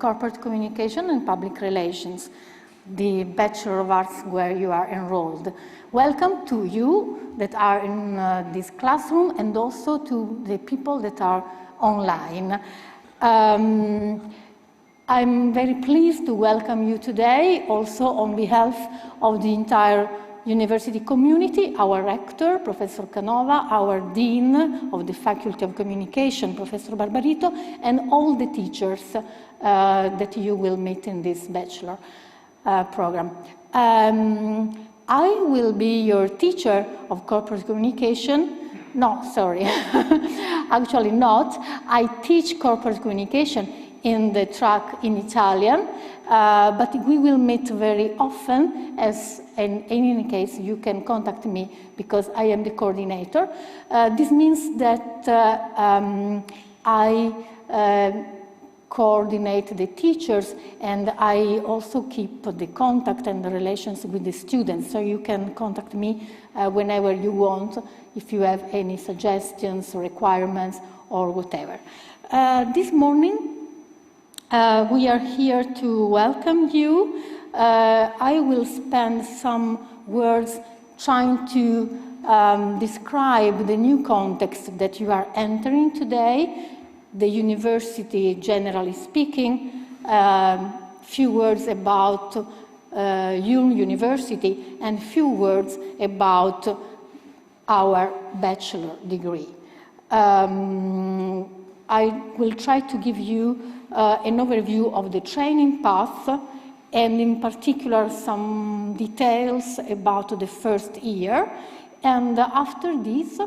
Corporate Communication and Public Relations, the Bachelor of Arts where you are enrolled. Welcome to you that are in this classroom and also to the people that are online. I'm very pleased to welcome you today, also on behalf of the entire university community, our rector, Professor Canova, our dean of the Faculty of Communication, Professor Barbarito, and all the teachers that you will meet in this bachelor program. I will be your teacher of corporate communication. No, sorry, actually not. I teach corporate communication in the track in Italian, but we will meet very often, as in any case you can contact me because I am the coordinator. This means that I coordinate the teachers and I also keep the contact and the relations with the students, so you can contact me whenever you want if you have any suggestions, requirements, or whatever. This morning, we are here to welcome you. I will spend some words trying to describe the new context that you are entering today, the university generally speaking, few words about IULM University, and few words about our bachelor degree. I will try to give you an overview of the training path, and in particular some details about the first year. And after this,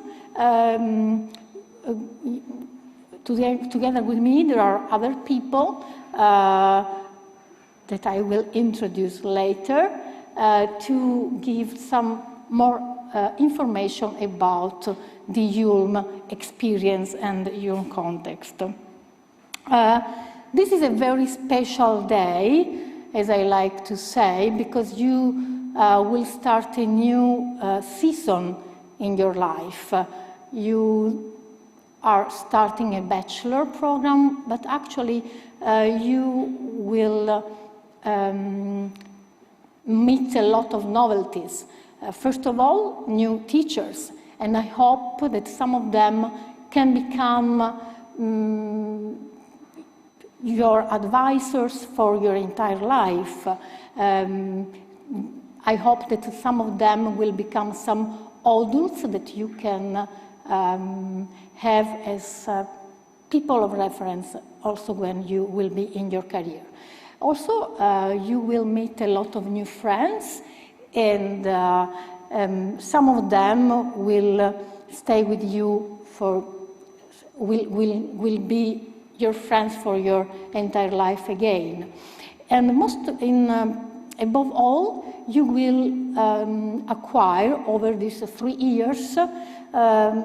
together with me, there are other people that I will introduce later to give some more information about the IULM experience and IULM context. This is a very special day, as I like to say, because you will start a new season in your life. You are starting a bachelor program, but actually you will meet a lot of novelties. First of all, new teachers, and I hope that some of them can become your advisors for your entire life. I hope that some of them will become some adults that you can have as people of reference also when you will be in your career. Also, you will meet a lot of new friends, and some of them will stay with you for, will be your friends for your entire life again. And above all, you will acquire over these 3 years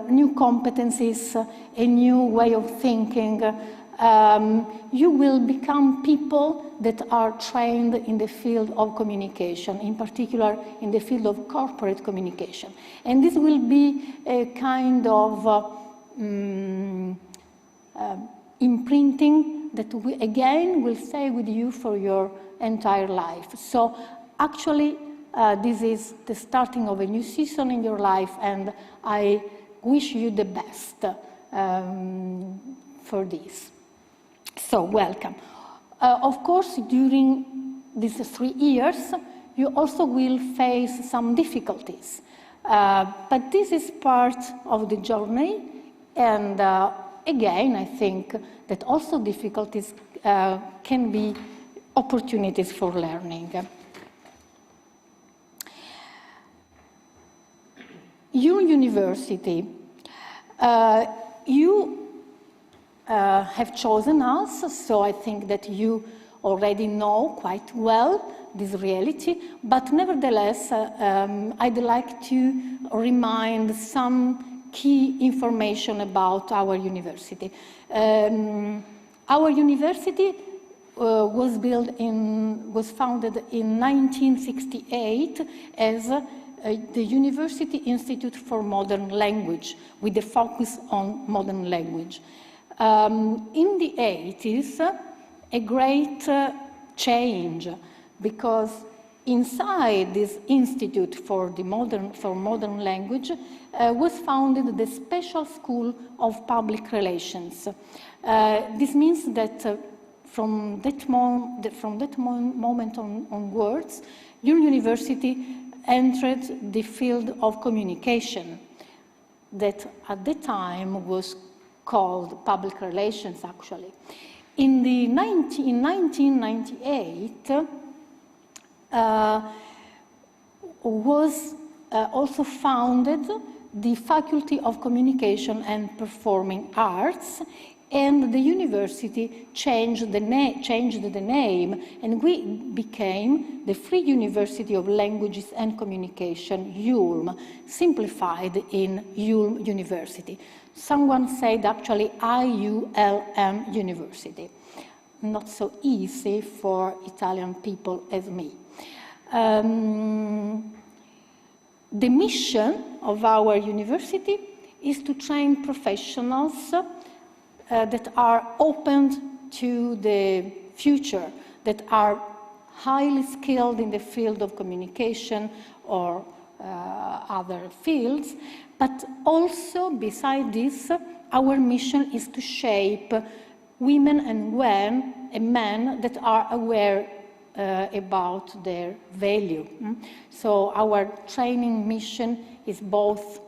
new competencies, a new way of thinking. You will become people that are trained in the field of communication, in particular in the field of corporate communication. And this will be a kind of imprinting that again will stay with you for your entire life. So actually, this is the starting of a new season in your life, and I wish you the best for this. So welcome. Of course, during these 3 years, you also will face some difficulties. But this is part of the journey, and again, I think that also difficulties can be opportunities for learning. Your university, you have chosen us, so I think that you already know quite well this reality, but nevertheless, I'd like to remind some key information about our university. Our university was founded in 1968 as the University Institute for Modern Language, with a focus on modern language. In the 80s, a great change, because inside this Institute for Modern Language was founded the Special School of Public Relations. This means that from that moment onwards, your university entered the field of communication that at the time was called public relations, actually. In 1998, was also founded the Faculty of Communication and Performing Arts, and the university changed the name, and we became the Free University of Languages and Communication, IULM, simplified in IULM University. Someone said actually IULM University. Not so easy for Italian people as me. The mission of our university is to train professionals that are open to the future, that are highly skilled in the field of communication or other fields, but also, beside this, our mission is to shape women and men that are aware about their value. So our training mission is both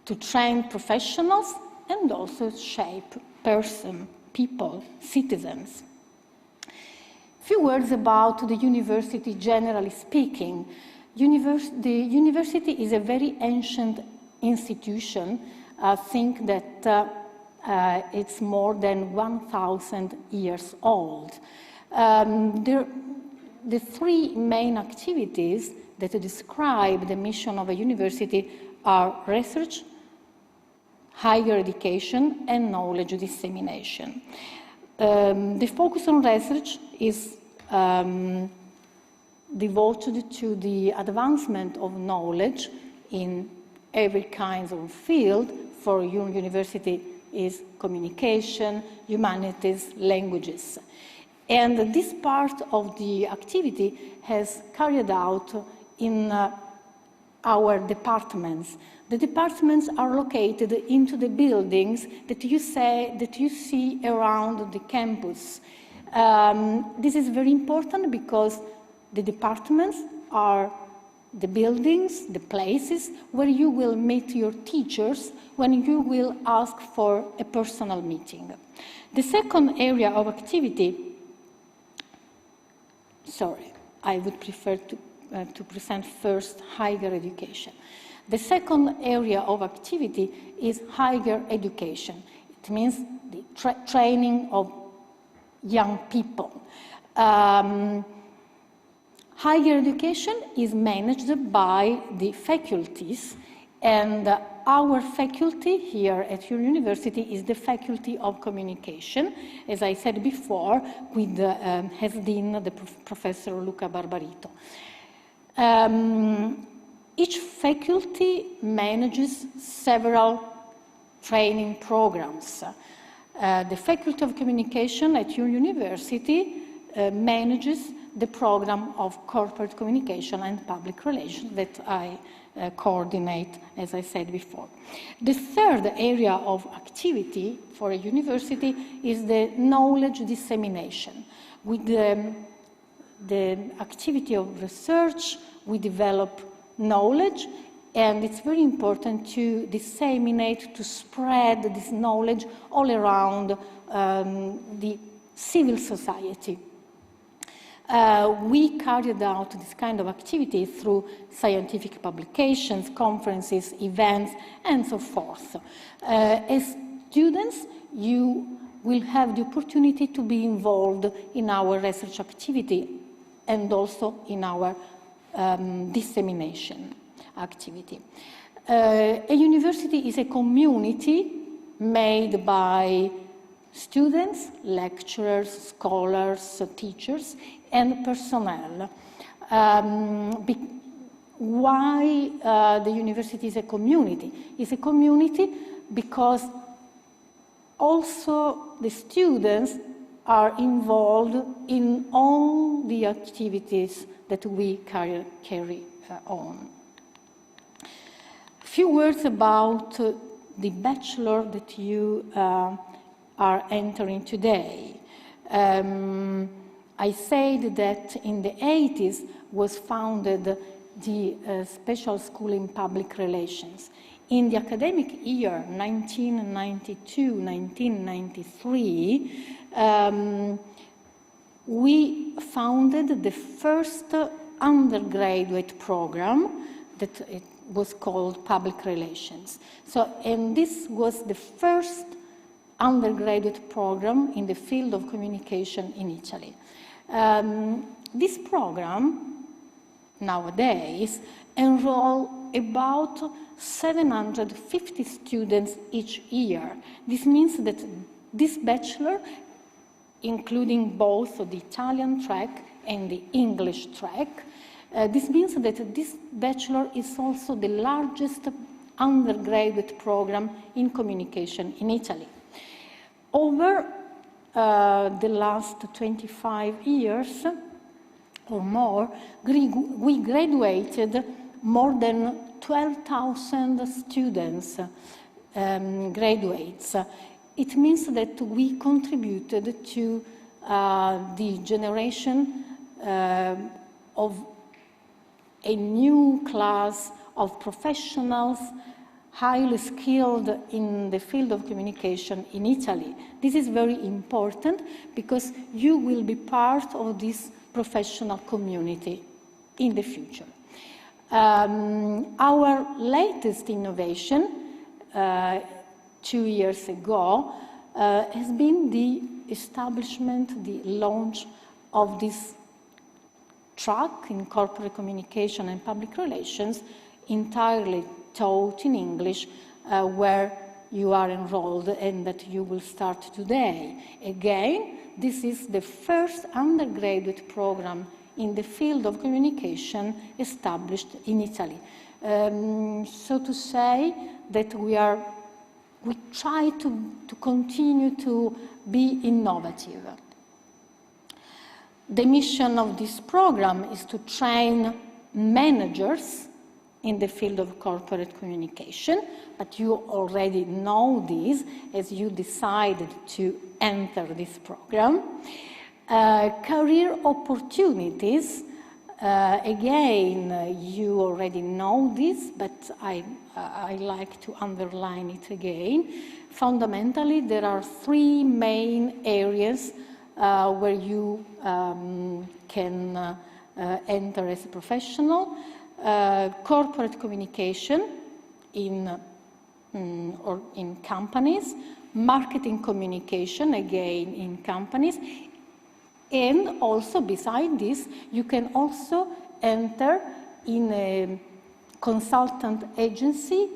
to train professionals and also shape people, citizens. A few words about the university, generally speaking. The university is a very ancient institution. I think that it's more than 1,000 years old. The three main activities that describe the mission of a university are research, higher education, and knowledge dissemination. The focus on research is devoted to the advancement of knowledge in every kind of field. For your university is communication, humanities, languages. And this part of the activity has carried out in our departments. The departments are located into the buildings that you see around the campus. This is very important because the departments are the buildings, the places where you will meet your teachers when you will ask for a personal meeting. The second area of activity, I would prefer to present first higher education. The second area of activity is higher education. It means the training of young people. Higher education is managed by the faculties, and our faculty here at your university is the Faculty of Communication, as I said before, with as dean the Professor Luca Barbarito. Each faculty manages several training programs. The Faculty of Communication at your university manages the program of corporate communication and public relations that I coordinate, as I said before. The third area of activity for a university is the knowledge dissemination. With the activity of research, we develop knowledge, and it's very important to disseminate, to spread this knowledge all around the civil society. We carried out this kind of activity through scientific publications, conferences, events, and so forth. As students, you will have the opportunity to be involved in our research activity and also in our dissemination activity. A university is a community made by students, lecturers, scholars, teachers, and personnel. Why the university is a community? It's a community because also the students are involved in all the activities that we carry on. A few words about the bachelor that you are entering today. I said that in the 80s was founded the Special School in Public Relations. In the academic year 1992-1993, we founded the first undergraduate program that it was called Public Relations. And this was the first undergraduate program in the field of communication in Italy. This program, nowadays, enroll about 750 students each year. This means that this bachelor, including both the Italian track and the English track, this means that this bachelor is also the largest undergraduate program in communication in Italy. Over the last 25 years or more, we graduated more than 12,000 students, graduates. It means that we contributed to the generation of a new class of professionals highly skilled in the field of communication in Italy. This is very important because you will be part of this professional community in the future. Our latest innovation 2 years ago has been the establishment, the launch of this track in corporate communication and public relations, entirely taught in English, where you are enrolled and that you will start today. Again, this is the first undergraduate program in the field of communication established in Italy. So to say that we try to continue to be innovative. The mission of this program is to train managers in the field of corporate communication, but you already know this as you decided to enter this program. Career opportunities, again, you already know this, but I like to underline it again. Fundamentally, there are three main areas where you can enter as a professional. Corporate communication in companies, marketing communication, again, in companies, and also beside this, you can also enter in a consultant agency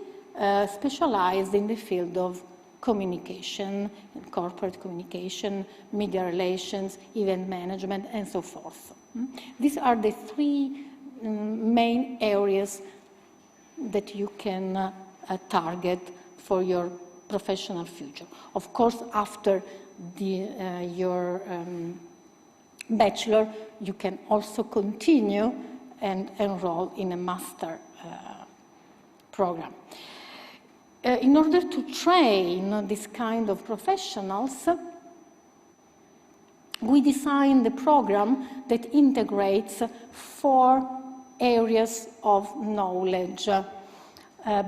specialized in the field of communication, corporate communication, media relations, event management, and so forth. These are the three main areas that you can target for your professional future. Of course, after your bachelor, you can also continue and enroll in a master program. In order to train this kind of professionals, we designed the program that integrates 4 areas of knowledge: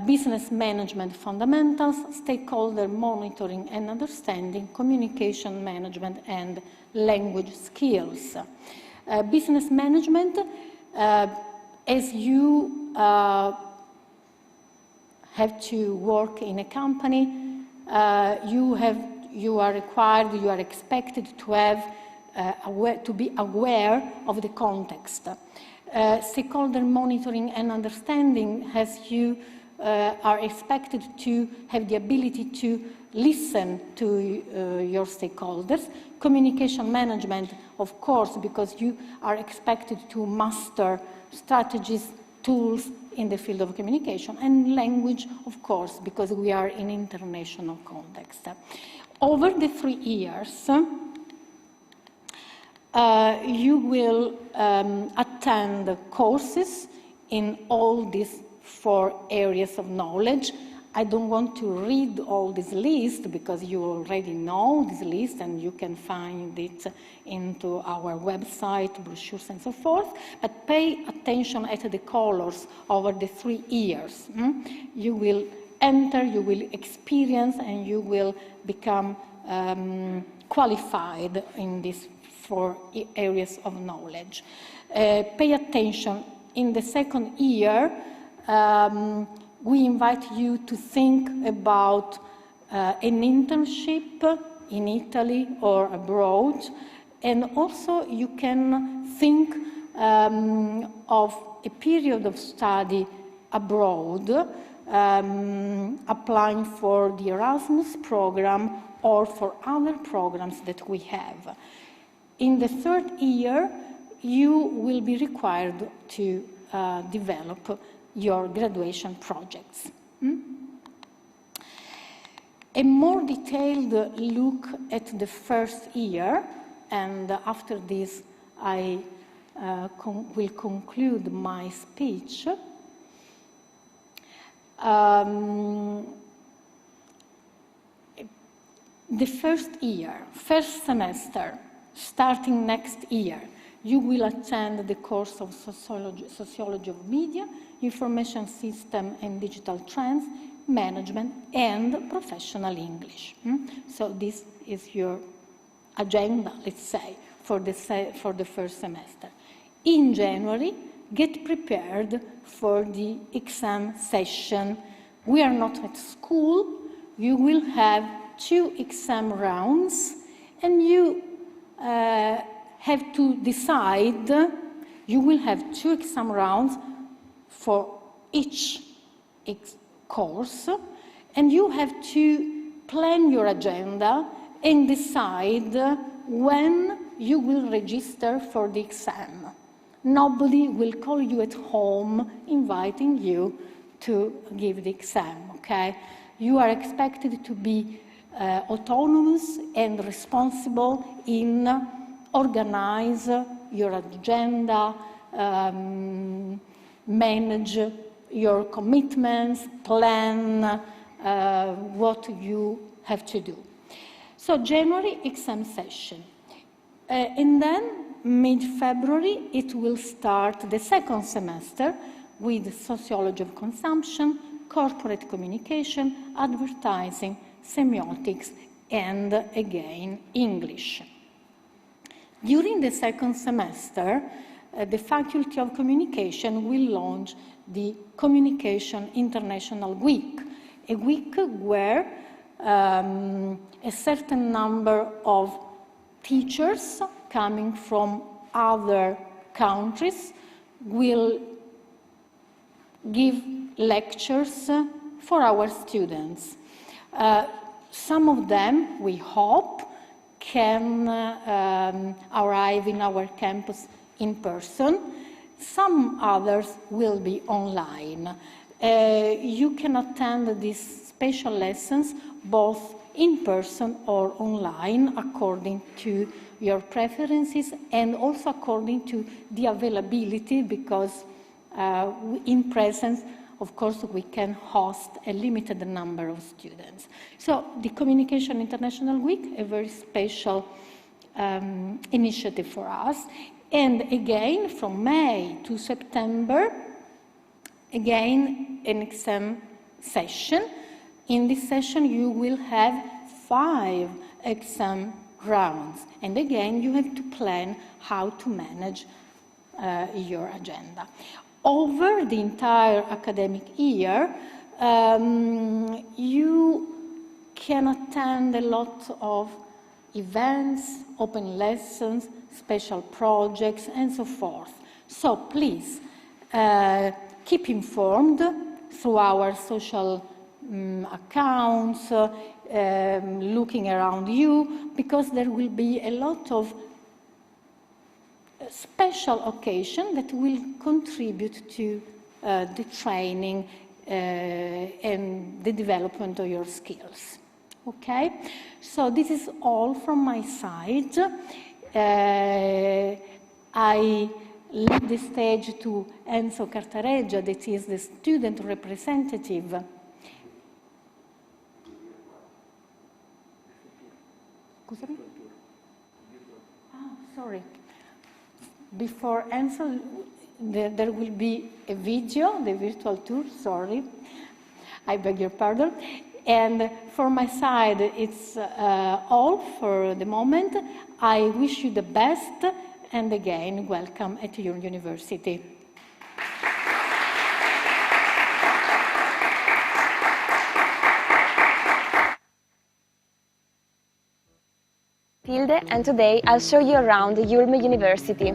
business management fundamentals, stakeholder monitoring and understanding, communication management, and language skills. Business management, as you have to work in a company, you are required, you are expected to have to be aware of the context. Stakeholder monitoring and understanding, as you are expected to have the ability to listen to your stakeholders. Communication management, of course, because you are expected to master strategies, tools in the field of communication, and language, of course, because we are in international context. Over the 3 years, you will attend courses in all these 4 areas of knowledge. I don't want to read all this list because you already know this list and you can find it into our website, brochures and so forth, but pay attention at the colors over the 3 years. You will enter, you will experience, and you will become qualified in these 4 areas of knowledge. Pay attention. In the 2nd year, we invite you to think about an internship in Italy or abroad, and also you can think of a period of study abroad, applying for the Erasmus program or for other programs that we have. In the 3rd year, you will be required to develop your graduation projects. A more detailed look at the 1st year, and after this I will conclude my speech. The 1st year, 1st semester, starting next year, you will attend the course of Sociology of Media, Information System and Digital Trends, Management, and Professional English. So this is your agenda, let's say, for the 1st semester. In January, get prepared for the exam session. We are not at school. You will have 2 exam rounds, and you have to decide. You will have 2 exam rounds for each course, and you have to plan your agenda and decide when you will register for the exam. Nobody will call you at home inviting you to give the exam, okay? You are expected to be autonomous and responsible in organize your agenda, manage your commitments, plan what you have to do. So January exam session. And then mid-February it will start the 2nd semester with Sociology of Consumption, Corporate Communication, Advertising, Semiotics, and again English. During the 2nd semester, the Faculty of Communication will launch the Communication International Week, a week where a certain number of teachers coming from other countries will give lectures for our students. Some of them, we hope, can arrive in our campus in person. Some others will be online. You can attend these special lessons both in person or online according to your preferences and also according to the availability, because in presence, of course, we can host a limited number of students. So the Communication International Week, a very special initiative for us. And again, from May to September, again, an exam session. In this session, you will have 5 exam rounds. And again, you have to plan how to manage your agenda. Over the entire academic year, you can attend a lot of events, open lessons, special projects, and so forth. So please, keep informed through our social accounts, looking around you, because there will be a lot of special occasion that will contribute to the training and the development of your skills. Okay, so this is all from my side. I leave the stage to Enzo Cartareggia, that is the student representative. Scusami? Oh, sorry. Before Enzo, there will be a video, the virtual tour, sorry. I beg your pardon. And for my side, it's all for the moment. I wish you the best, and again, welcome at your university. Tilde, and today I'll show you around the IULM University.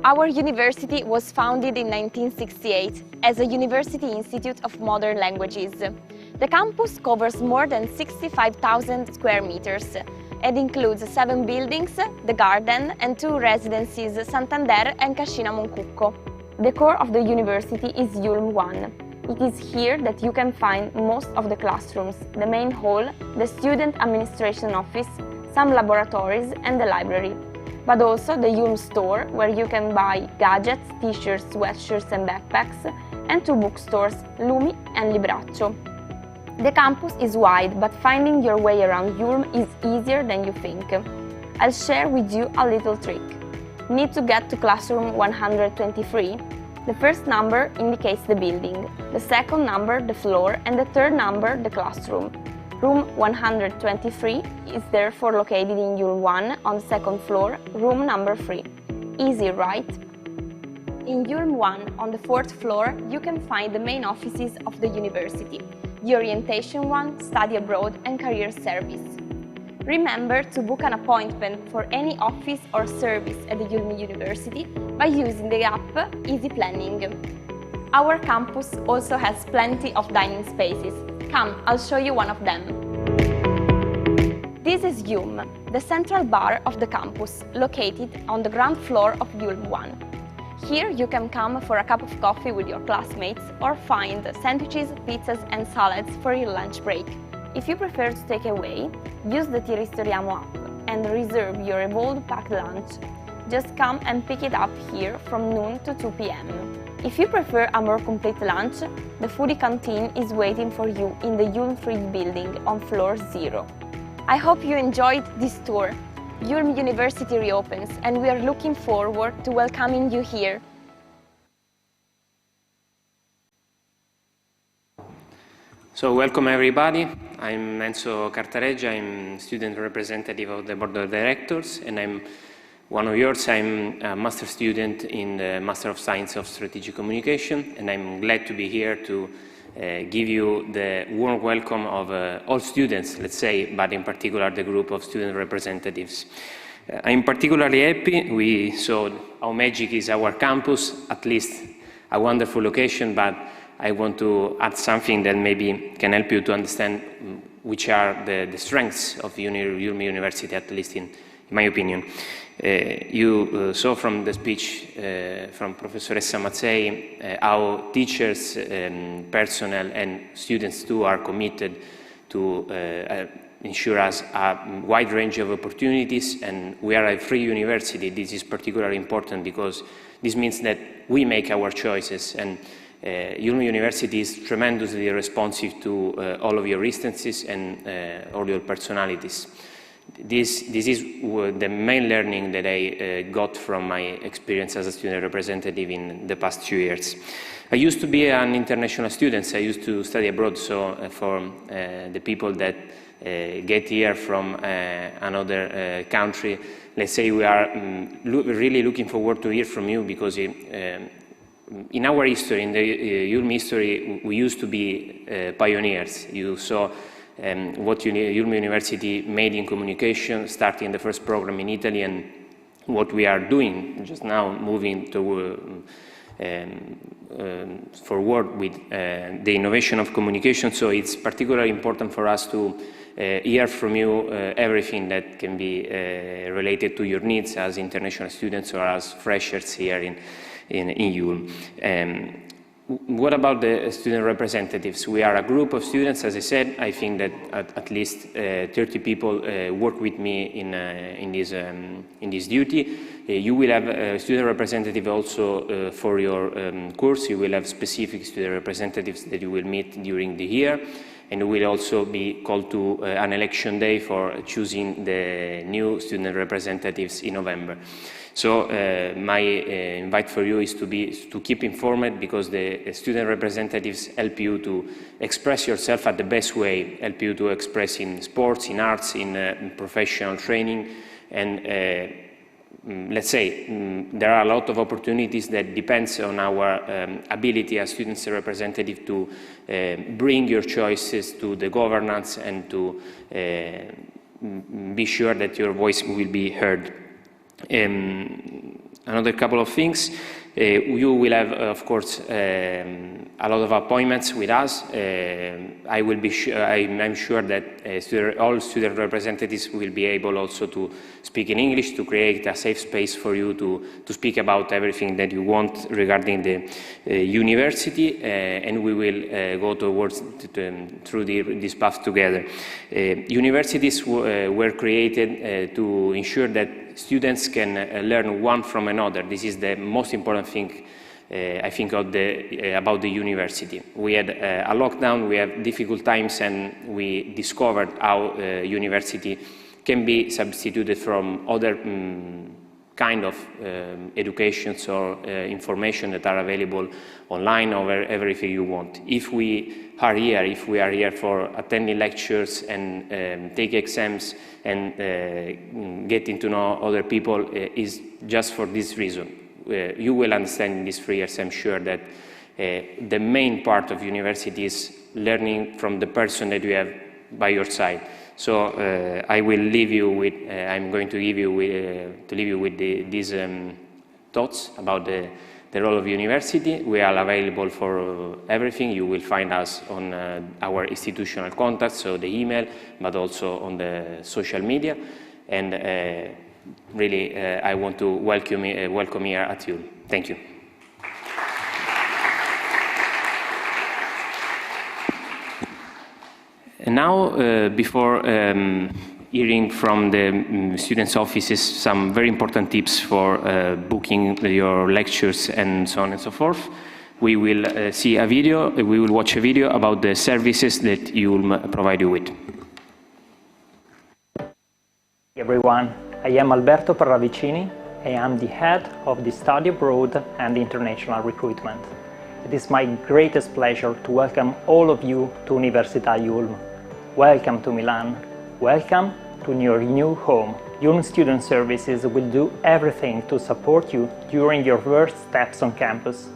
Our university was founded in 1968 as a University Institute of Modern Languages. The campus covers more than 65,000 square meters and includes 7 buildings, the garden, and 2 residences, Santander and Cascina Moncucco. The core of the university is IULM 1. It is here that you can find most of the classrooms, the main hall, the student administration office, some laboratories, and the library. But also the IULM store, where you can buy gadgets, t-shirts, sweatshirts and backpacks, and 2 bookstores, Lumi and Libraccio. The campus is wide, but finding your way around IULM is easier than you think. I'll share with you a little trick. Need to get to classroom 123? The first number indicates the building, the second number the floor, and the third number the classroom. Room 123 is therefore located in IULM 1 on the second floor, room number 3. Easy, right? In IULM 1 on the 4th floor you can find the main offices of the university, the orientation one, study abroad and career service. Remember to book an appointment for any office or service at the IULM University by using the app Easy Planning. Our campus also has plenty of dining spaces. Come, I'll show you one of them. This is IULM, the central bar of the campus, located on the ground floor of IULM 1. Here you can come for a cup of coffee with your classmates or find sandwiches, pizzas and salads for your lunch break. If you prefer to take away, use the Ti Ristoriamo app and reserve your evolved packed lunch. Just come and pick it up here from noon to 2 p.m. If you prefer a more complete lunch, the foodie canteen is waiting for you in the IULM Fried building on floor 0. I hope you enjoyed this tour. IULM University reopens and we are looking forward to welcoming you here. So welcome everybody. I'm Enzo Cartareggia. I'm student representative of the Board of Directors and I'm one of yours. I'm a master student in the Master of Science of Strategic Communication and I'm glad to be here to give you the warm welcome of all students, let's say, but in particular the group of student representatives. I'm particularly happy we saw how magic is our campus, at least a wonderful location, but I want to add something that maybe can help you to understand which are the strengths of IULM University, at least in my opinion. You saw from the speech from Professoressa Mazzei how teachers, personnel and students too are committed to ensure us a wide range of opportunities, and we are a free university. This is particularly important because this means that we make our choices, and IULM University is tremendously responsive to all of your instances and all your personalities. This is the main learning that I got from my experience as a student representative in the past 2 years. I used to be an international student. I used to study abroad, so for the people that get here from another country, let's say we are really looking forward to hear from you, because in our history, in the IULM history, we used to be pioneers. You saw what IULM University made in communication, starting the first program in Italy, and what we are doing just now, moving to forward with the innovation of communication. So it's particularly important for us to hear from you everything that can be related to your needs as international students or as freshers here in IULM. what about the student representatives? We are a group of students, as I said. I think that at least 30 people work with me in this duty. You will have a student representative also for your course. You will have specific student representatives that you will meet during the year. And you will also be called to an election day for choosing the new student representatives in November. So my invite for you is to keep informed, because the student representatives help you to express yourself at the best way, help you to express in sports, in arts, in professional training, and let's say there are a lot of opportunities that depends on our ability as students representative to bring your choices to the governance and to be sure that your voice will be heard. Another couple of things. You will have, of course, a lot of appointments with us. I will be I'm sure that all student representatives will be able also to speak in English, to create a safe space for you to speak about everything that you want regarding the university, and we will go towards through this path together. Universities were created to ensure that students can learn one from another. This is the most important thing, I think, about the university. We had a lockdown, we have difficult times, and we discovered how university can be substituted from other kind of educations or information that are available online or everything you want. If we are here for attending lectures and take exams and getting to know other people, is just for this reason. You will understand in these 3 years, I'm sure, that the main part of university is learning from the person that you have by your side. So I will leave you with, I'm going to leave you with these thoughts about the role of university. We are available for everything. You will find us on our institutional contacts, so the email, but also on the social media. And really, I want to welcome here at IULM. Thank you. And now, before hearing from the students' offices some very important tips for booking your lectures and so on and so forth, we will see a video. We will watch a video about the services that IULM provide you with. Hey everyone, I am Alberto Parravicini. I am the head of the Study Abroad and International Recruitment. It is my greatest pleasure to welcome all of you to Università IULM. Welcome to Milan. Welcome to your new home. IULM Student Services will do everything to support you during your first steps on campus.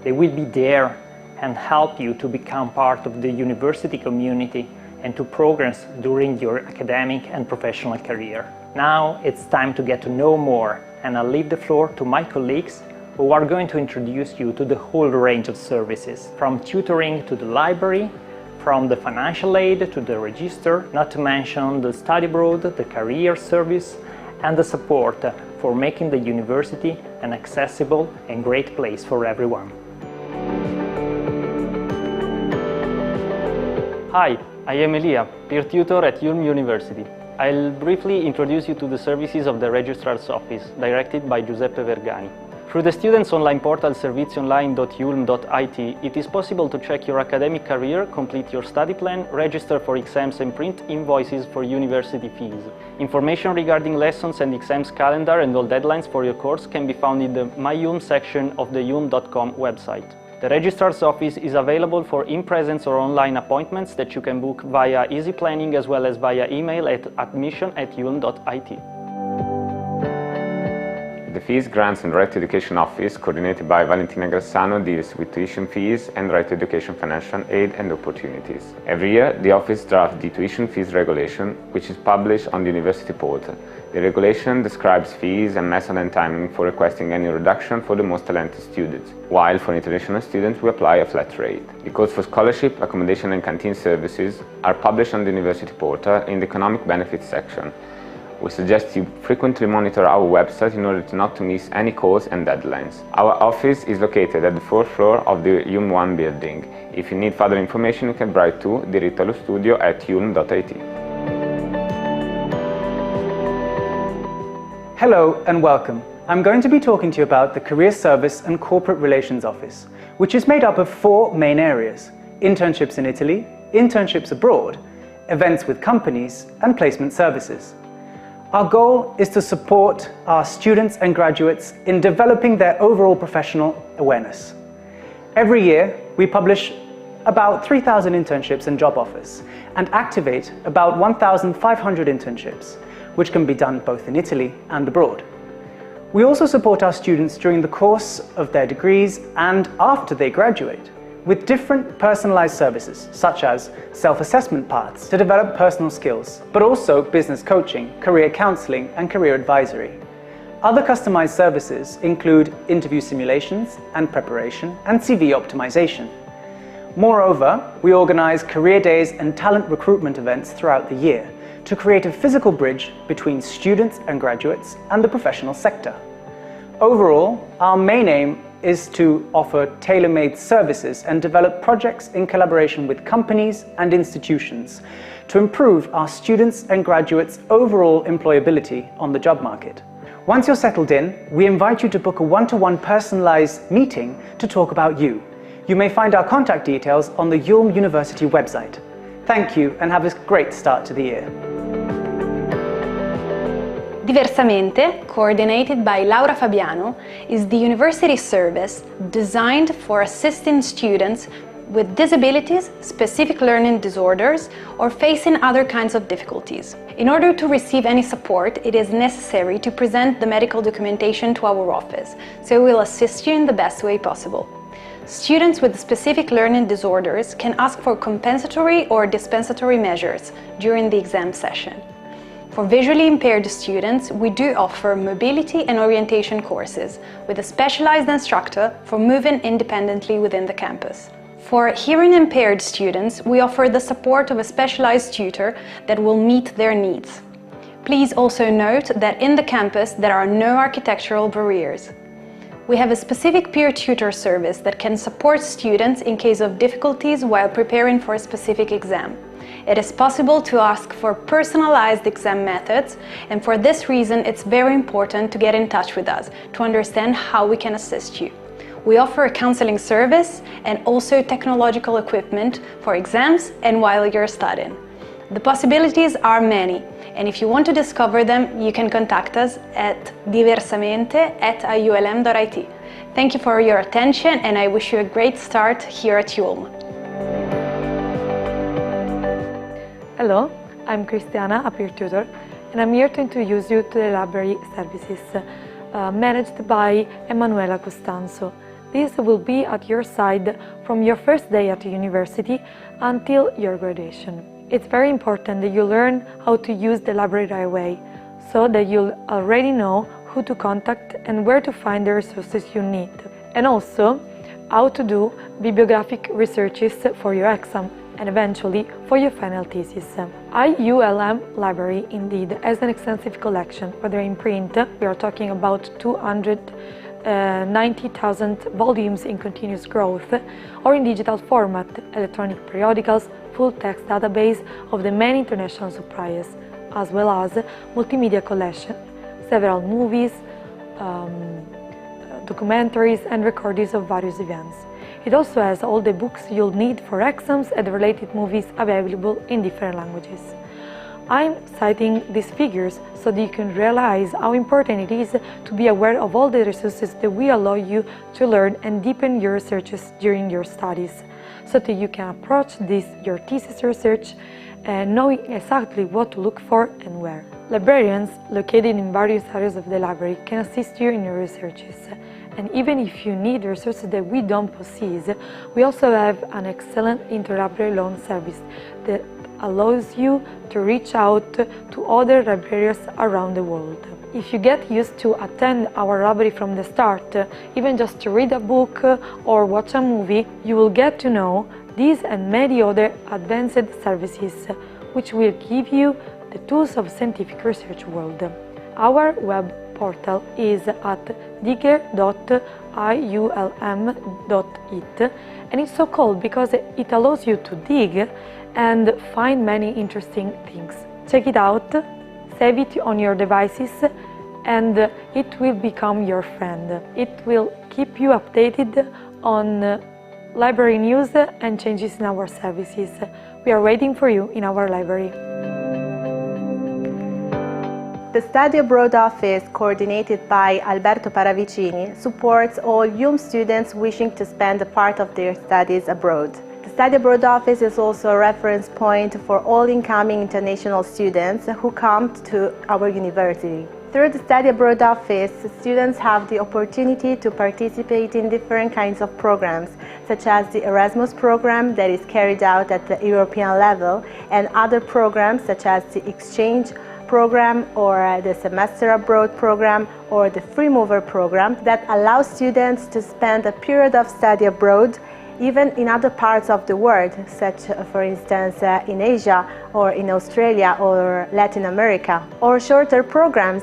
They will be there and help you to become part of the university community and to progress during your academic and professional career. Now it's time to get to know more, and I'll leave the floor to my colleagues who are going to introduce you to the whole range of services, from tutoring to the library, from the financial aid to the Registrar, not to mention the study abroad, the career service, and the support for making the university an accessible and great place for everyone. Hi, I am Elia, peer tutor at IULM University. I'll briefly introduce you to the services of the Registrar's office, directed by Giuseppe Vergani. Through the students' online portal servizionline.iulm.it, it is possible to check your academic career, complete your study plan, register for exams and print invoices for university fees. Information regarding lessons and exams calendar and all deadlines for your course can be found in the My IULM section of the iulm.com website. The Registrar's office is available for in-presence or online appointments that you can book via Easy Planning as well as via email at admission@iulm.it. The Fees, Grants and Right to Education Office, coordinated by Valentina Grassano, deals with tuition fees and right to education financial aid and opportunities. Every year, the office drafts the tuition fees regulation, which is published on the university portal. The regulation describes fees and method and timing for requesting any reduction for the most talented students, while for international students we apply a flat rate. The codes for scholarship, accommodation and canteen services are published on the university portal in the economic benefits section, We suggest you frequently monitor our website in order not to miss any calls and deadlines. Our office is located at the 4th floor of the IULM 1 building. If you need further information, you can write to dirittoallostudio@iulm.it. Hello and welcome. I'm going to be talking to you about the Career Service and Corporate Relations Office, which is made up of 4 main areas: internships in Italy, internships abroad, events with companies, and placement services. Our goal is to support our students and graduates in developing their overall professional awareness. Every year, we publish about 3,000 internships and job offers and activate about 1,500 internships, which can be done both in Italy and abroad. We also support our students during the course of their degrees and after they graduate with different personalized services such as self-assessment paths to develop personal skills, but also business coaching, career counseling, and career advisory. Other customized services include interview simulations and preparation and CV optimization. Moreover, we organize career days and talent recruitment events throughout the year to create a physical bridge between students and graduates and the professional sector. Overall, our main aim is to offer tailor-made services and develop projects in collaboration with companies and institutions to improve our students' and graduates' overall employability on the job market. Once you're settled in, we invite you to book a one-to-one personalized meeting to talk about you. You may find our contact details on the IULM University website. Thank you and have a great start to the year. Diversamente, coordinated by Laura Fabiano, is the university service designed for assisting students with disabilities, specific learning disorders, or facing other kinds of difficulties. In order to receive any support, it is necessary to present the medical documentation to our office, so we will assist you in the best way possible. Students with specific learning disorders can ask for compensatory or dispensatory measures during the exam session. For visually impaired students, we do offer mobility and orientation courses with a specialized instructor for moving independently within the campus. For hearing impaired students, we offer the support of a specialized tutor that will meet their needs. Please also note that in the campus there are no architectural barriers. We have a specific peer tutor service that can support students in case of difficulties while preparing for a specific exam. It is possible to ask for personalized exam methods, and for this reason it's very important to get in touch with us to understand how we can assist you. We offer a counseling service and also technological equipment for exams and while you're studying. The possibilities are many, and if you want to discover them, you can contact us at diversamente@iulm.it. Thank you for your attention, and I wish you a great start here at IULM. Hello, I'm Cristiana, a peer tutor, and I'm here to introduce you to the library services managed by Emanuela Costanzo. This will be at your side from your first day at the university until your graduation. It's very important that you learn how to use the library right away, so that you'll already know who to contact and where to find the resources you need, and also how to do bibliographic researches for your exam and eventually for your final thesis. IULM Library indeed has an extensive collection, whether in print, we are talking about 290,000 volumes in continuous growth, or in digital format, electronic periodicals, full text database of the many international suppliers, as well as multimedia collection, several movies, documentaries and recordings of various events. It also has all the books you'll need for exams and related movies available in different languages. I'm citing these figures so that you can realize how important it is to be aware of all the resources that will allow you to learn and deepen your researches during your studies, so that you can approach your thesis research knowing exactly what to look for and where. Librarians located in various areas of the library can assist you in your researches. And even if you need resources that we don't possess, we also have an excellent interlibrary loan service that allows you to reach out to other librarians around the world. If you get used to attend our library from the start, even just to read a book or watch a movie, you will get to know these and many other advanced services, which will give you the tools of scientific research world. Our web portal is at digger.iulm.it, and it's so called because it allows you to dig and find many interesting things. Check it out, save it on your devices, and it will become your friend. It will keep you updated on library news and changes in our services. We are waiting for you in our library. The Study Abroad Office, coordinated by Alberto Paravicini, supports all IULM students wishing to spend a part of their studies abroad. The Study Abroad Office is also a reference point for all incoming international students who come to our university. Through the Study Abroad Office, students have the opportunity to participate in different kinds of programs, such as the Erasmus program that is carried out at the European level, and other programs such as the exchange program or the semester abroad program or the free mover program that allows students to spend a period of study abroad even in other parts of the world, such for instance in Asia or in Australia or Latin America, or shorter programs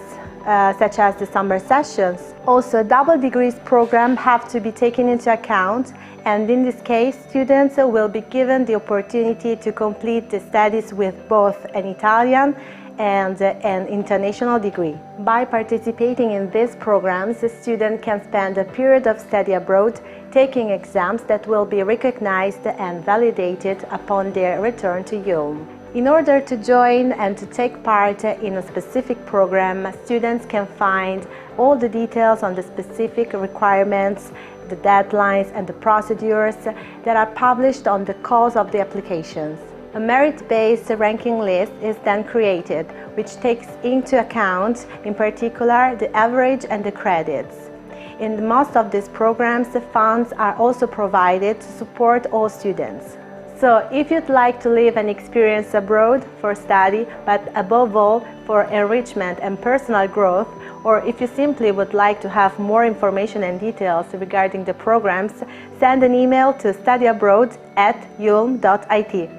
such as the summer sessions. Also, double degrees programs have to be taken into account, and in this case students will be given the opportunity to complete the studies with both an Italian and an international degree. By participating in these programs, the student can spend a period of study abroad, taking exams that will be recognized and validated upon their return to IULM. In order to join and to take part in a specific program, students can find all the details on the specific requirements, the deadlines and the procedures that are published on the calls of the applications. A merit-based ranking list is then created, which takes into account, in particular, the average and the credits. In most of these programs, the funds are also provided to support all students. So, if you'd like to live an experience abroad for study, but above all for enrichment and personal growth, or if you simply would like to have more information and details regarding the programs, send an email to studyabroad@iulm.it.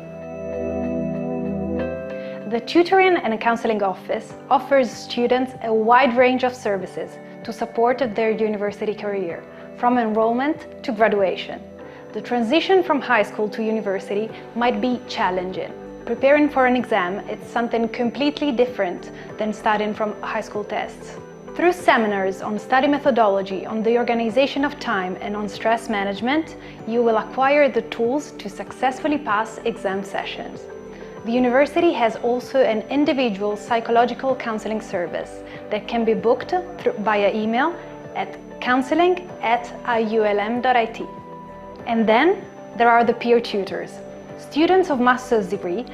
The Tutoring and Counseling Office offers students a wide range of services to support their university career, from enrollment to graduation. The transition from high school to university might be challenging. Preparing for an exam is something completely different than studying from high school tests. Through seminars on study methodology, on the organization of time and on stress management, you will acquire the tools to successfully pass exam sessions. The university has also an individual psychological counseling service that can be booked via email at counseling@iulm.it. And then there are the peer tutors, students of master's degree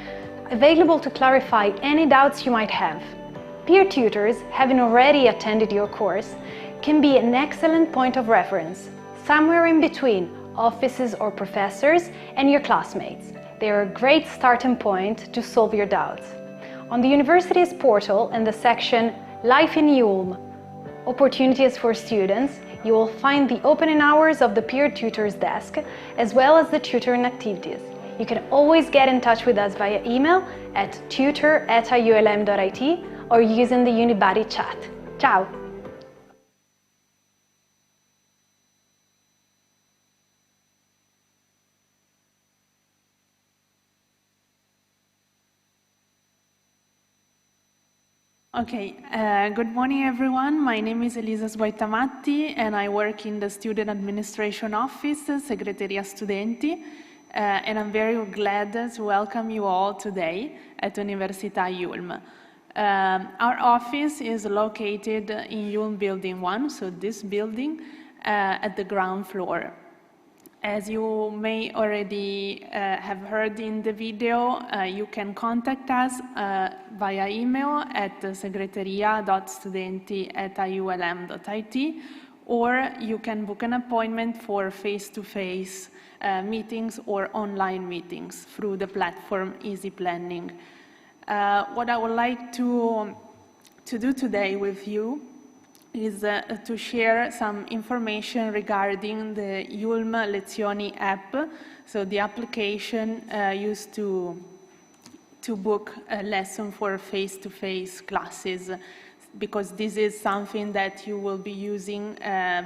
available to clarify any doubts you might have. Peer tutors, having already attended your course, can be an excellent point of reference, somewhere in between offices or professors and your classmates. They are a great starting point to solve your doubts. On the university's portal, in the section Life in IULM, Opportunities for Students, you will find the opening hours of the peer tutors desk, as well as the tutoring activities. You can always get in touch with us via email at tutor@iulm.it or using the Unibody chat. Ciao! Okay, good morning everyone. My name is Elisa Sguaitamatti and I work in the Student Administration Office, Segreteria Studenti, and I'm very glad to welcome you all today at Università IULM. Our office is located in IULM Building 1, so this building, at the ground floor. As you may already have heard in the video, you can contact us via email at segreteria.studenti@iulm.it, or you can book an appointment for face-to-face meetings or online meetings through the platform Easy Planning. What I would like to do today with you is to share some information regarding the IULM Lezioni app, so the application used to to book a lesson for face-to-face classes, because this is something that you will be using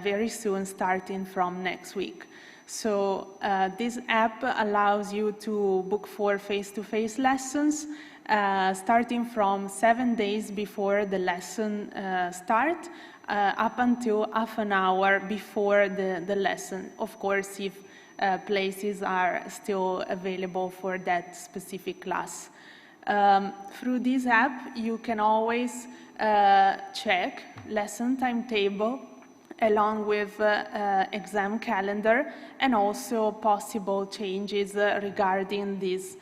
very soon, starting from next week. So this app allows you to book for face-to-face lessons, starting from 7 days before the lesson start, up until half an hour before the lesson. Of course, if places are still available for that specific class. Through this app, you can always check lesson timetable along with exam calendar, and also possible changes regarding these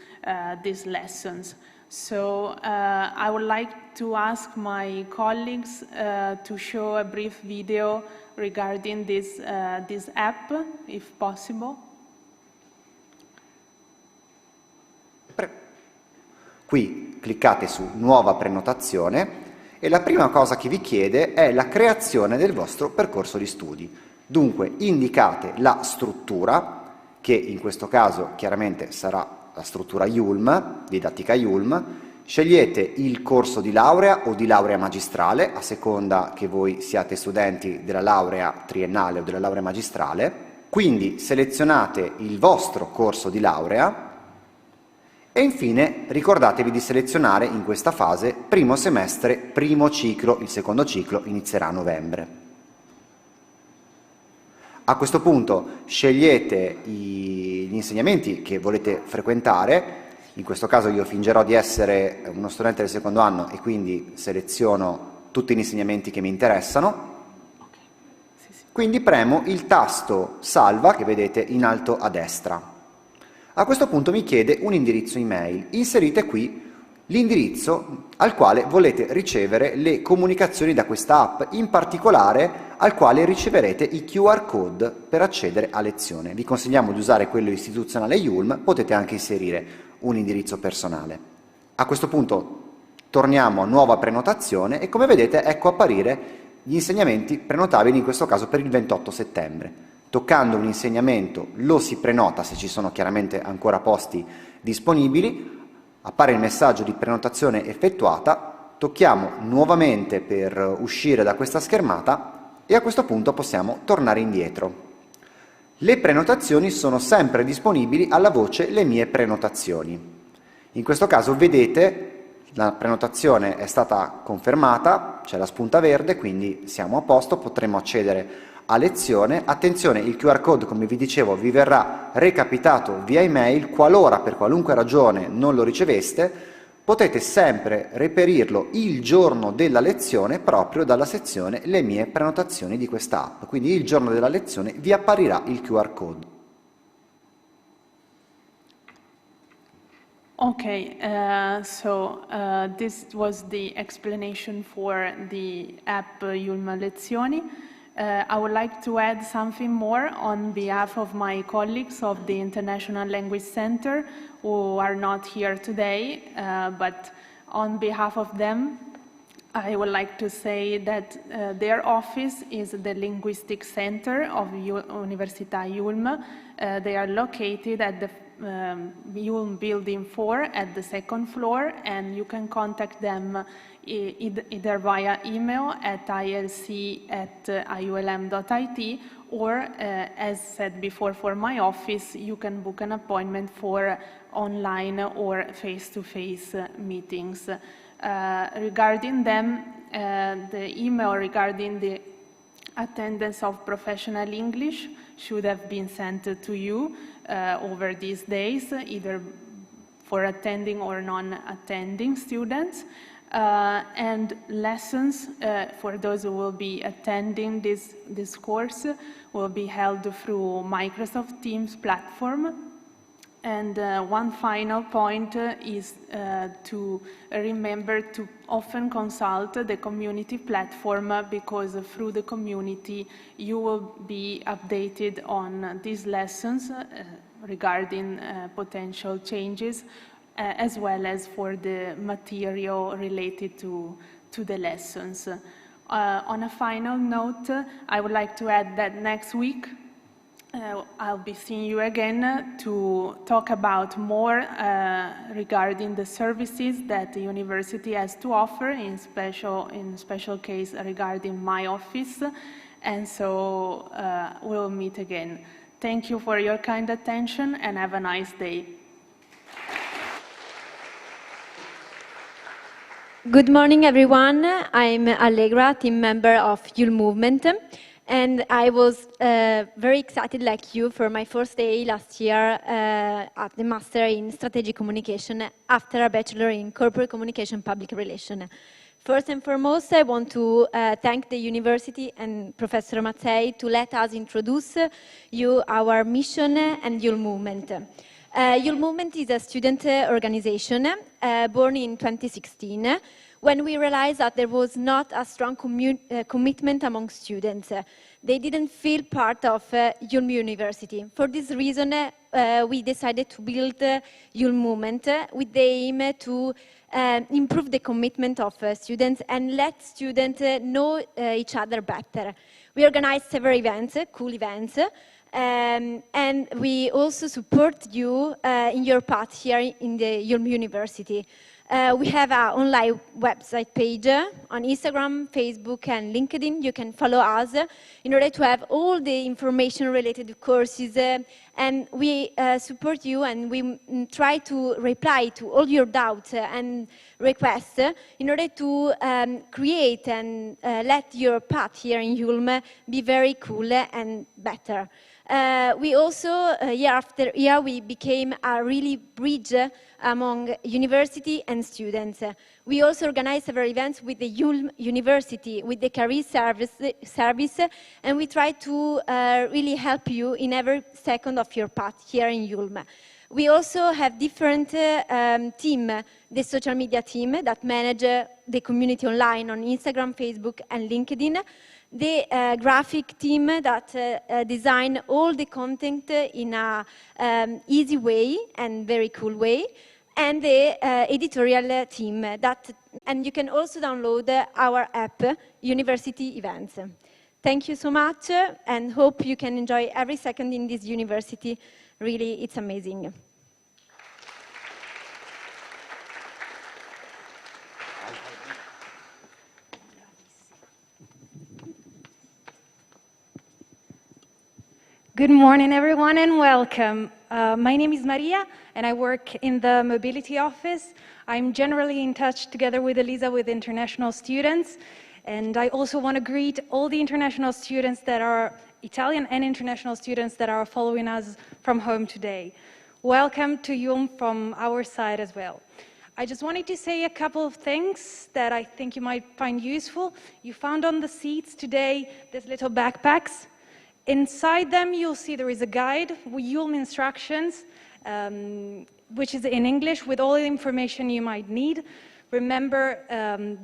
lessons. So I would like to ask my colleagues to show a brief video regarding this app, if possible. Qui cliccate su Nuova prenotazione e la prima cosa che vi chiede è la creazione del vostro percorso di studi. Dunque indicate la struttura, che in questo caso chiaramente sarà la struttura IULM, didattica IULM, scegliete il corso di laurea o di laurea magistrale, a seconda che voi siate studenti della laurea triennale o della laurea magistrale, quindi selezionate il vostro corso di laurea e infine ricordatevi di selezionare in questa fase primo semestre, primo ciclo, il secondo ciclo inizierà a novembre. A questo punto scegliete gli insegnamenti che volete frequentare, in questo caso io fingerò di essere uno studente del secondo anno e quindi seleziono tutti gli insegnamenti che mi interessano, quindi premo il tasto salva che vedete in alto a destra. A questo punto mi chiede un indirizzo email. Inserite qui l'indirizzo al quale volete ricevere le comunicazioni da questa app, in particolare al quale riceverete i QR code per accedere a lezione. Vi consigliamo di usare quello istituzionale IULM, potete anche inserire un indirizzo personale. A questo punto torniamo a nuova prenotazione e come vedete ecco apparire gli insegnamenti prenotabili, in questo caso per il 28 settembre. Toccando un insegnamento lo si prenota se ci sono chiaramente ancora posti disponibili, appare il messaggio di prenotazione effettuata, tocchiamo nuovamente per uscire da questa schermata e a questo punto possiamo tornare indietro. Le prenotazioni sono sempre disponibili alla voce Le mie prenotazioni. In questo caso vedete la prenotazione è stata confermata, c'è la spunta verde, quindi siamo a posto, potremo accedere a lezione. Attenzione, il QR code, come vi dicevo, vi verrà recapitato via email. Qualora per qualunque ragione non lo riceveste, potete sempre reperirlo il giorno della lezione proprio dalla sezione Le mie prenotazioni di questa app. Quindi il giorno della lezione vi apparirà il QR code. Okay, this was the explanation for the app IULM Lezioni. I would like to add something more on behalf of my colleagues of the International Language Center who are not here today, but on behalf of them, I would like to say that their office is the Linguistic Center of Università IULM. They are located at the IULM Building 4 at the second floor, and you can contact them either via email at ilc@iulm.it or, as said before, for my office, you can book an appointment for online or face-to-face meetings. Regarding them, the email regarding the attendance of professional English should have been sent to you over these days, either for attending or non-attending students. And lessons for those who will be attending this course will be held through Microsoft Teams platform. And one final point is to remember to often consult the community platform, because through the community you will be updated on these lessons regarding potential changes, as well as for the material related to the lessons. On a final note, I would like to add that next week I'll be seeing you again to talk about more regarding the services that the university has to offer, in special case regarding my office, and so we'll meet again. Thank you for your kind attention and have a nice day. Good morning, everyone. I'm Allegra, team member of IULM movement. And I was very excited, like you, for my first day last year at the Master in Strategic Communication after a Bachelor in Corporate Communication Public Relations. First and foremost, I want to thank the university and Professor Mattei to let us introduce you our mission and IULM movement. IULM movement is a student organization born in 2016, when we realized that there was not a strong commitment among students. They didn't feel part of IULM University. For this reason, we decided to build IULM movement with the aim to improve the commitment of students and let students know each other better. We organized several events, cool events, and we also support you in your path here in the IULM University. We have our online website page on Instagram, Facebook, and LinkedIn. You can follow us in order to have all the information related to courses. And we support you, and we try to reply to all your doubts and requests in order to create and let your path here in IULM be very cool and better. We also, year after year, we became a really bridge among university and students. We also organize several events with the IULM University, with the career service, and we try to really help you in every second of your path here in IULM. We also have different team, the social media team that manage the community online on Instagram, Facebook, and LinkedIn. The graphic team that design all the content in a easy way and very cool way, and the editorial team and you can also download our app, University Events. Thank you so much, and hope you can enjoy every second in this university. Really, it's amazing. Good morning, everyone, and welcome. My name is Maria, and I work in the mobility office. I'm generally in touch together with Elisa with international students, and I also want to greet all the international students that are Italian and international students that are following us from home today. Welcome to IULM from our side as well. I just wanted to say a couple of things that I think you might find useful. You found on the seats today these little backpacks. Inside them, you'll see there is a guide with IULM instructions, which is in English, with all the information you might need. Remember,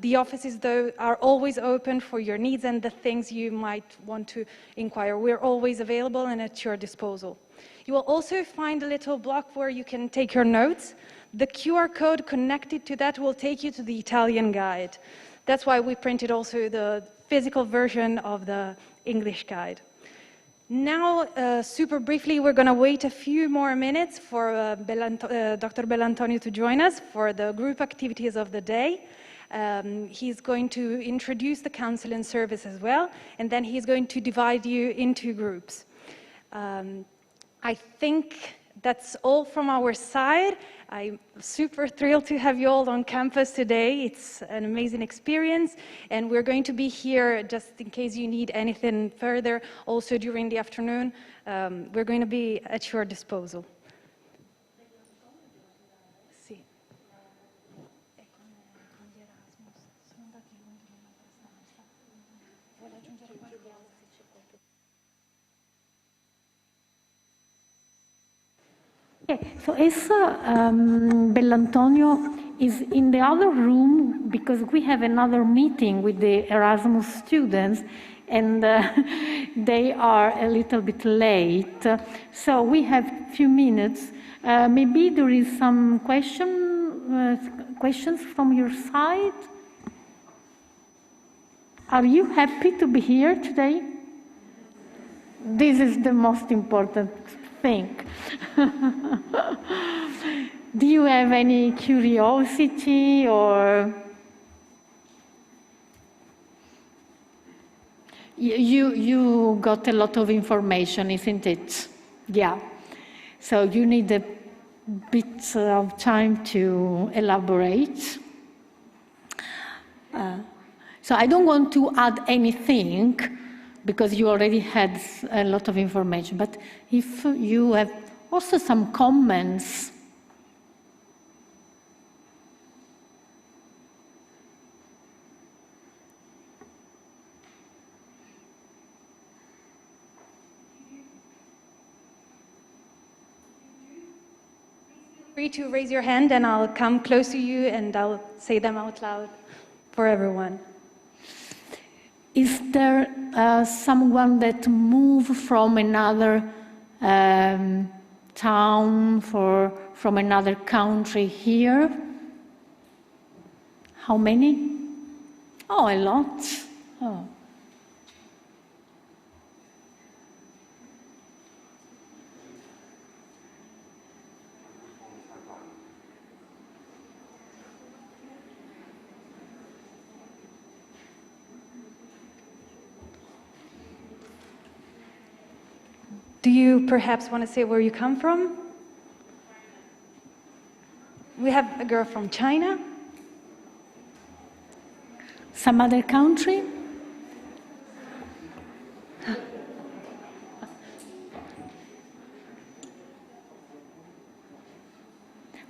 the offices, though, are always open for your needs and the things you might want to inquire. We're always available and at your disposal. You will also find a little block where you can take your notes. The QR code connected to that will take you to the Italian guide. That's why we printed also the physical version of the English guide. Now, super briefly, we're going to wait a few more minutes for Dr. Bellantonio to join us for the group activities of the day. He's going to introduce the counseling service as well, and then he's going to divide you into groups. I think that's all from our side. I'm super thrilled to have you all on campus today. It's an amazing experience, and we're going to be here just in case you need anything further. Also during the afternoon, we're going to be at your disposal. Okay, so as Bellantonio is in the other room because we have another meeting with the Erasmus students, and they are a little bit late. So we have a few minutes. Maybe there is some questions from your side. Are you happy to be here today? this is the most important thing. Do you have any curiosity or you got a lot of information, isn't it? Yeah. So you need a bit of time to elaborate. So I don't want to add anything because you already had a lot of information, but if you have also some comments. Free to raise your hand and I'll come close to you and I'll say them out loud for everyone. Is there someone that moved from another town, from another country here? How many? Oh, a lot. Oh. Do you perhaps want to say where you come from? We have a girl from China. Some other country?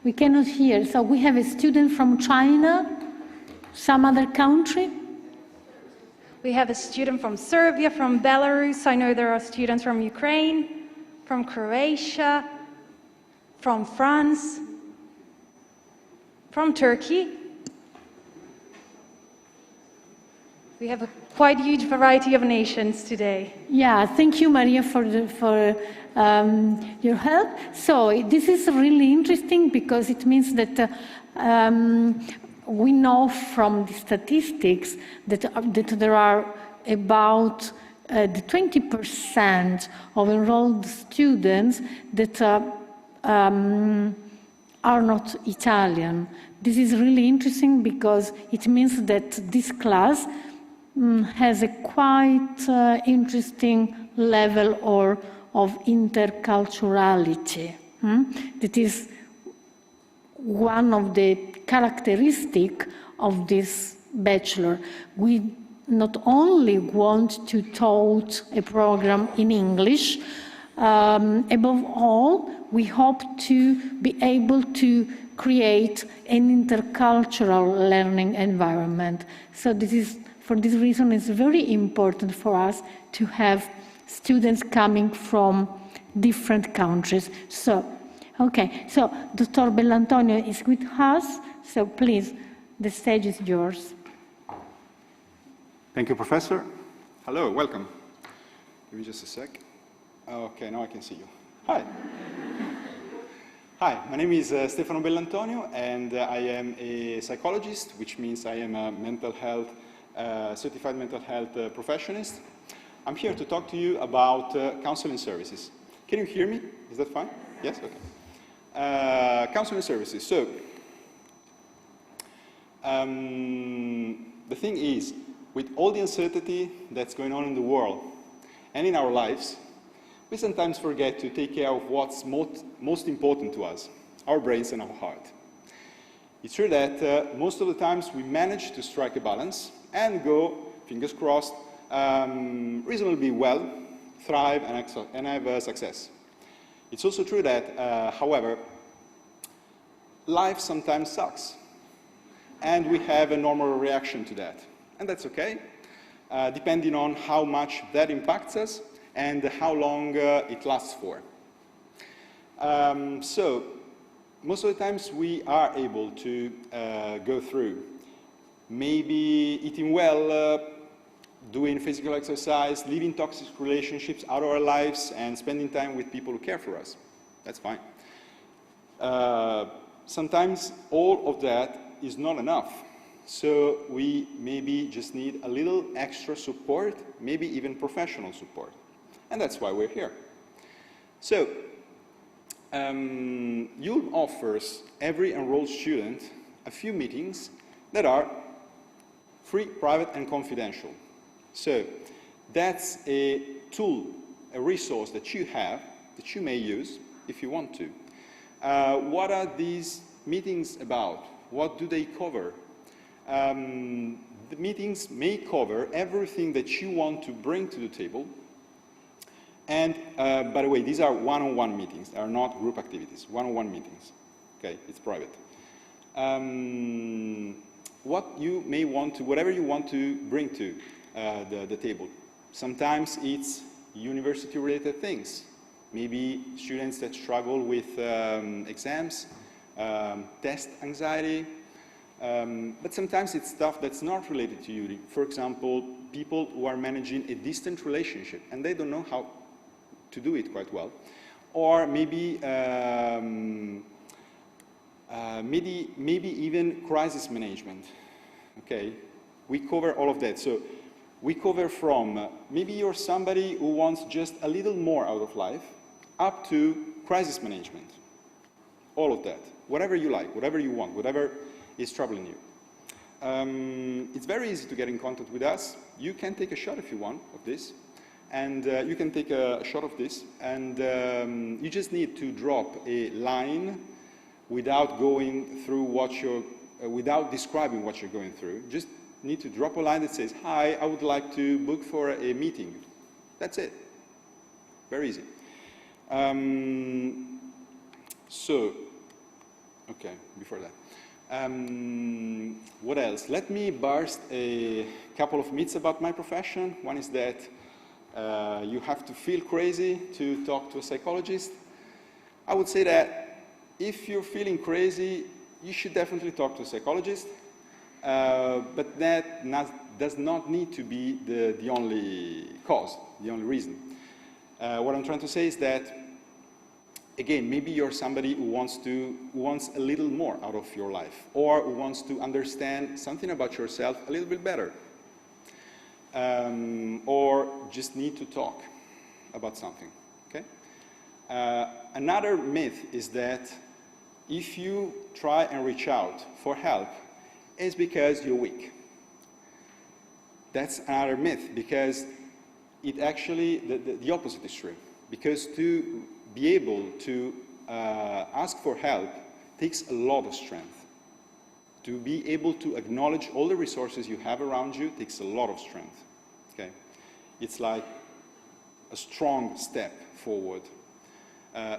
We cannot hear. So we have a student from China, some other country? We have a student from Serbia, from Belarus. I know there are students from Ukraine, from Croatia, from France, from Turkey. We have a quite huge variety of nations today. Yeah, thank you, Maria, for your help. So this is really interesting because it means that we know from the statistics that there are about the 20% of enrolled students that are not Italian. This is really interesting because it means that this class has a quite interesting level of interculturality. That is one of the characteristics of this bachelor. We not only want to teach a program in English, above all, we hope to be able to create an intercultural learning environment. So this is, for this reason, it's very important for us to have students coming from different countries. So, okay, so Dr. Bellantonio is with us, so please, the stage is yours. Thank you, Professor. Hello, welcome. Give me just a sec. Okay, now I can see you. Hi. Hi, my name is Stefano Bellantonio, and I am a psychologist, which means I am a mental health, certified mental health professionist. I'm here to talk to you about counseling services. Can you hear me? Is that fine? Yes? Okay. Counseling services. So, the thing is, with all the uncertainty that's going on in the world and in our lives, we sometimes forget to take care of what's most important to us, our brains and our heart. It's true that most of the times we manage to strike a balance and go, fingers crossed, reasonably well, thrive and have success. It's also true that, however, life sometimes sucks, and we have a normal reaction to that. And that's okay, depending on how much that impacts us and how long it lasts for. So, most of the times we are able to go through maybe eating well, doing physical exercise, leaving toxic relationships out of our lives, and spending time with people who care for us. That's fine. Sometimes all of that is not enough. So we maybe just need a little extra support, maybe even professional support. And that's why we're here. So, IULM offers every enrolled student a few meetings that are free, private, and confidential. So, that's a tool, a resource that you have, that you may use if you want to. What are these meetings about? What do they cover? The meetings may cover everything that you want to bring to the table. And by the way, these are one-on-one meetings. They are not group activities. One-on-one meetings. Okay, it's private. What you may want to, whatever you want to bring to the table. Sometimes it's university-related things. Maybe students that struggle with exams, test anxiety, but sometimes it's stuff that's not related to you. For example, people who are managing a distant relationship and they don't know how to do it quite well. Or maybe, maybe even crisis management. Okay, we cover all of that. So we cover from maybe you're somebody who wants just a little more out of life, up to crisis management. All of that. Whatever you like, whatever you want, whatever is troubling you. It's very easy to get in contact with us. You can take a shot if you want of this. And you can take a shot of this. And you just need to drop a line without going through what you're, without describing what you're going through. Just need to drop a line that says, hi, I would like to book for a meeting. That's it. Very easy. Okay, before that. What else? Let me burst a couple of myths about my profession. One is that you have to feel crazy to talk to a psychologist. I would say that if you're feeling crazy, you should definitely talk to a psychologist, but that does not need to be the only cause, the only reason. What I'm trying to say is that, again, maybe you're somebody who wants a little more out of your life, or who wants to understand something about yourself a little bit better, or just need to talk about something. Okay? Another myth is that if you try and reach out for help, it's because you're weak. That's another myth, because it actually, the opposite is true. Because to be able to ask for help takes a lot of strength. To be able to acknowledge all the resources you have around you takes a lot of strength. Okay? It's like a strong step forward.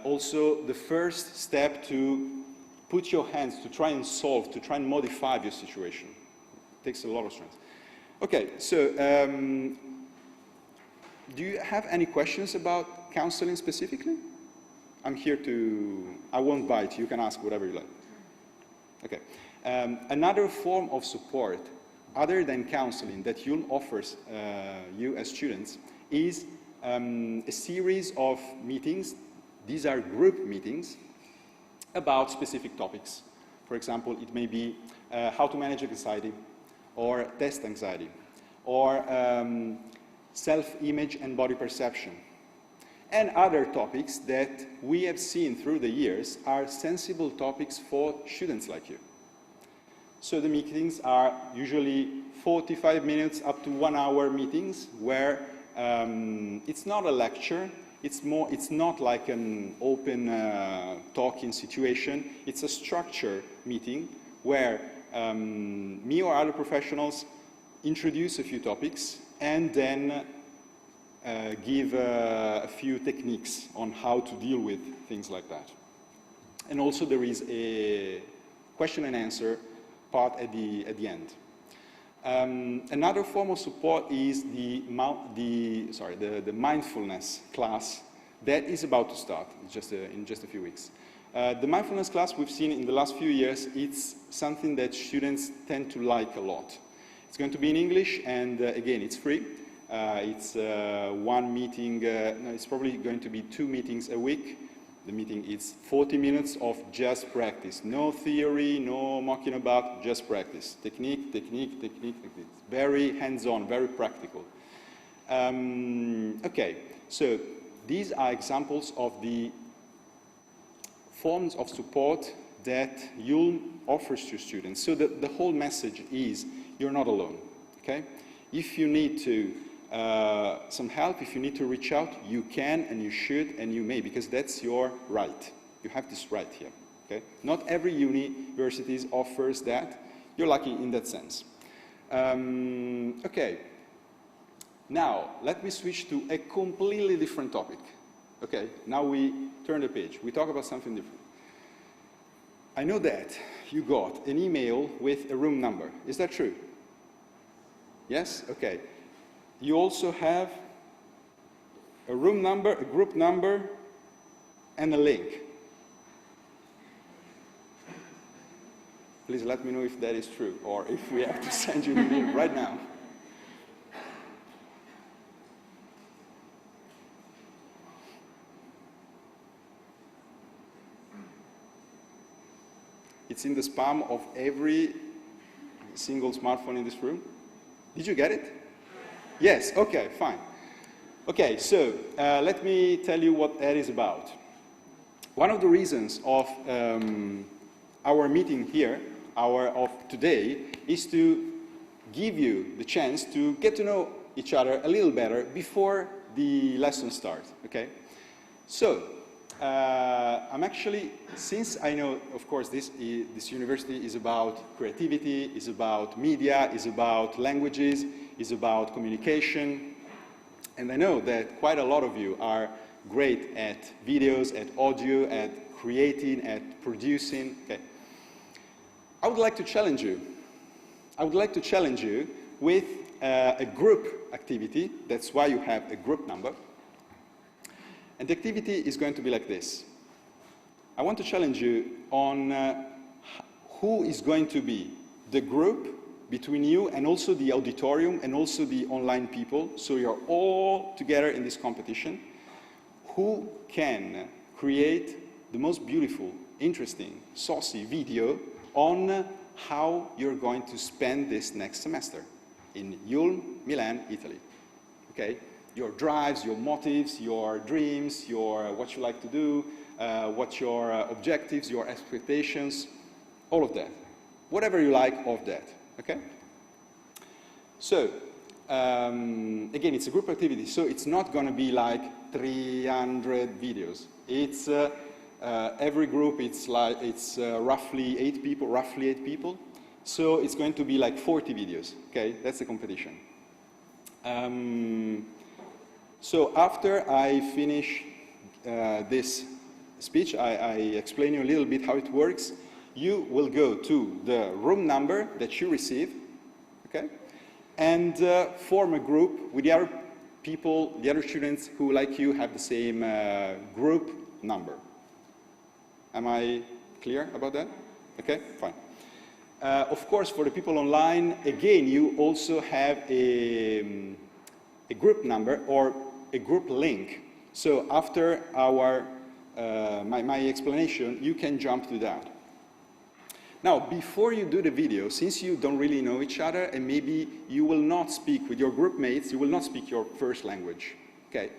Also, the first step to put your hands, to try and solve, to try and modify your situation. It takes a lot of strength. Okay, so do you have any questions about counseling specifically? I'm here to, I won't bite, you can ask whatever you like. Okay. Another form of support, other than counseling, that IULM offers you as students is a series of meetings. These are group meetings about specific topics. For example, it may be how to manage anxiety, or test anxiety, or self-image and body perception, and other topics that we have seen through the years are sensible topics for students like you. So the meetings are usually 45 minutes up to 1 hour meetings where it's not a lecture, it's not like an open talking situation, it's a structured meeting where me or other professionals introduce a few topics and then give a few techniques on how to deal with things like that. And also there is a question and answer part at the end. Another form of support is the Mindfulness Class that is about to start in just a few weeks. The Mindfulness Class we've seen in the last few years, it's something that students tend to like a lot. It's going to be in English, and again, it's free. It's one meeting, no, it's probably going to be 2 meetings a week. The meeting is 40 minutes of just practice. No theory, no mucking about, just practice. Technique, technique, technique, technique. Very hands-on, very practical. Okay, so these are examples of the forms of support that IULM offers to students. So the whole message is you're not alone, okay? If you need to some help, if you need to reach out, you can and you should and you may, because that's your right. You have this right here, okay? Not every university offers that. You're lucky in that sense. Okay, now let me switch to a completely different topic. Okay, now we turn the page. We talk about something different. I know that you got an email with a room number. Is that true? Yes? Okay. You also have a room number, a group number, and a link. Please let me know if that is true, or if we have to send you an email right now. It's in the spam of every single smartphone in this room. Did you get it? Yes, okay, fine. Okay, so let me tell you what that is about. One of the reasons of our meeting here, of today, is to give you the chance to get to know each other a little better before the lesson starts, okay? So, I'm actually, since I know, of course, this university is about creativity, is about media, is about languages, is about communication, and I know that quite a lot of you are great at videos, at audio, at creating, at producing, okay? I would like to challenge you. I would like to challenge you with a group activity. That's why you have a group number. And the activity is going to be like this. I want to challenge you on who is going to be the group between you and also the auditorium and also the online people. So you're all together in this competition. Who can create the most beautiful, interesting, saucy video on how you're going to spend this next semester in IULM, Milan, Italy, okay? Your drives, your motives, your dreams, what you like to do, what your objectives, your expectations, all of that. Whatever you like of that, okay? So, again, it's a group activity, so it's not going to be like 300 videos. It's every group, it's roughly 8 people, so it's going to be like 40 videos, okay? That's the competition. So after I finish this speech, I explain you a little bit how it works. You will go to the room number that you receive, okay? And form a group with the other people, the other students who, like you, have the same group number. Am I clear about that? Okay, fine. Of course, for the people online, again, you also have a group number or a group link. So after our my explanation, you can jump to that. Now, before you do the video, since you don't really know each other and maybe you will not speak with your group mates, you will not speak your first language, okay?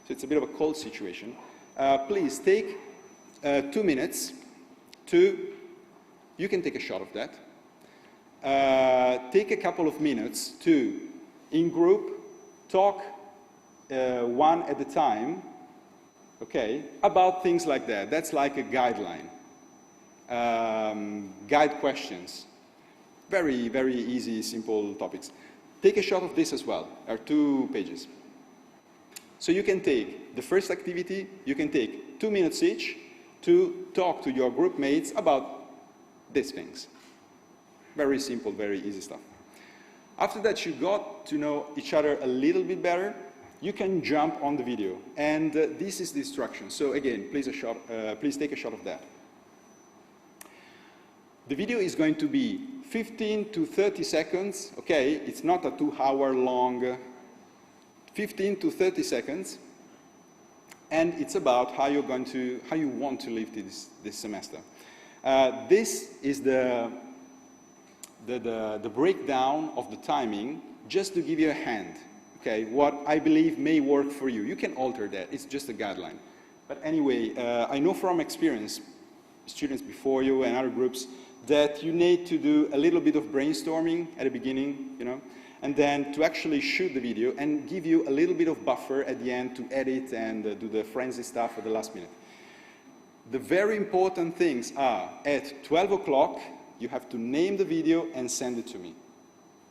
So it's a bit of a cold situation. Please take 2 minutes you can take a shot of that. Take a couple of minutes to, in group, talk one at a time, okay, about things like that. That's like a guideline. Guide questions. Very, very easy, simple topics. Take a shot of this as well. There are 2 pages. So you can take the first activity, you can take 2 minutes each to talk to your group mates about these things. Very simple, very easy stuff. After that, you got to know each other a little bit better. You can jump on the video. And this is the instruction. So again, please take a shot of that. The video is going to be 15 to 30 seconds. Okay, it's not a 2-hour long, 15 to 30 seconds. And it's about how you want to live this semester. This is the breakdown of the timing, just to give you a hand. okay, what I believe may work for you. You can alter that, it's just a guideline. But anyway, I know from experience, students before you and other groups, that you need to do a little bit of brainstorming at the beginning, you know, and then to actually shoot the video and give you a little bit of buffer at the end to edit and do the frenzy stuff at the last minute. The very important things are, at 12 o'clock, you have to name the video and send it to me,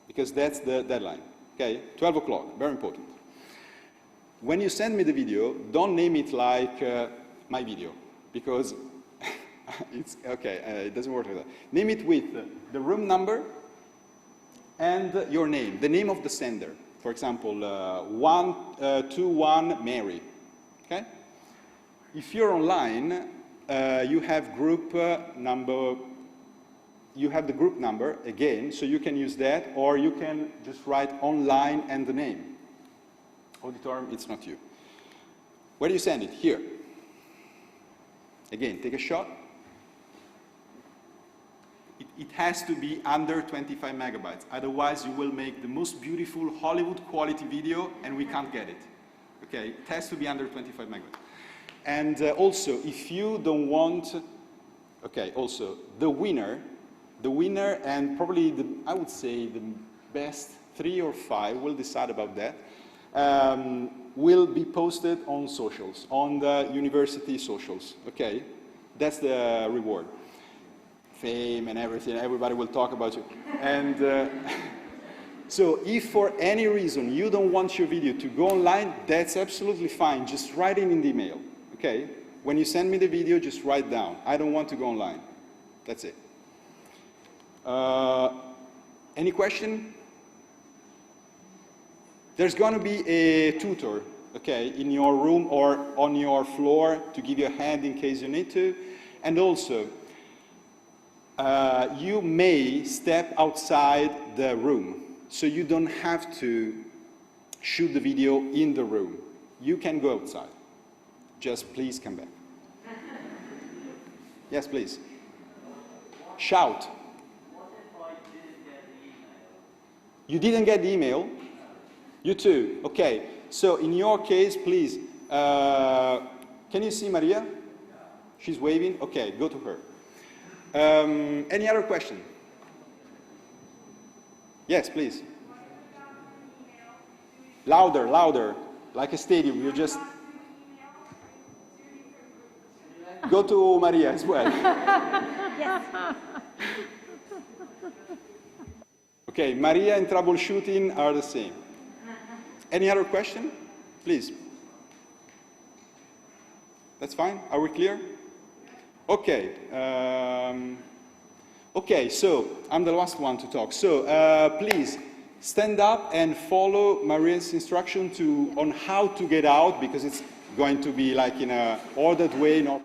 because that's the deadline, okay? 12 o'clock, very important. When you send me the video, don't name it like my video, because it's, okay, it doesn't work like that. Name it with the room number and your name, the name of the sender. For example, 121 Mary, okay? If you're online, you have group number, you have the group number again, so you can use that, or you can just write online and the name. Auditorium, it's not you. Where do you send it? Here. Again, take a shot. It has to be under 25 megabytes. Otherwise, you will make the most beautiful Hollywood quality video and we can't get it. Okay, it has to be under 25 megabytes. And also, if you don't want, okay, also, the winner and probably, I would say, the best 3 or 5, we'll decide about that, will be posted on socials, on the university socials, okay? That's the reward. Fame and everything, everybody will talk about you. And so if for any reason you don't want your video to go online, that's absolutely fine. Just write it in the email, okay? When you send me the video, just write down, I don't want to go online. That's it. Any question? There's going to be a tutor, okay, in your room or on your floor to give you a hand in case you need to. And also, you may step outside the room, so you don't have to shoot the video in the room. You can go outside. Just please come back. Yes, please. Shout. You didn't get the email? You too. Okay. So in your case, please, can you see Maria? She's waving. Okay, go to her. Any other question? Yes, please. Louder, louder, like a stadium. You just go to Maria as well. Yes. Okay, Maria and troubleshooting are the same. Any other question? Please. That's fine? Are we clear? Okay. Okay, so I'm the last one to talk. So please stand up and follow Maria's instruction on how to get out, because it's going to be like in an ordered way. Not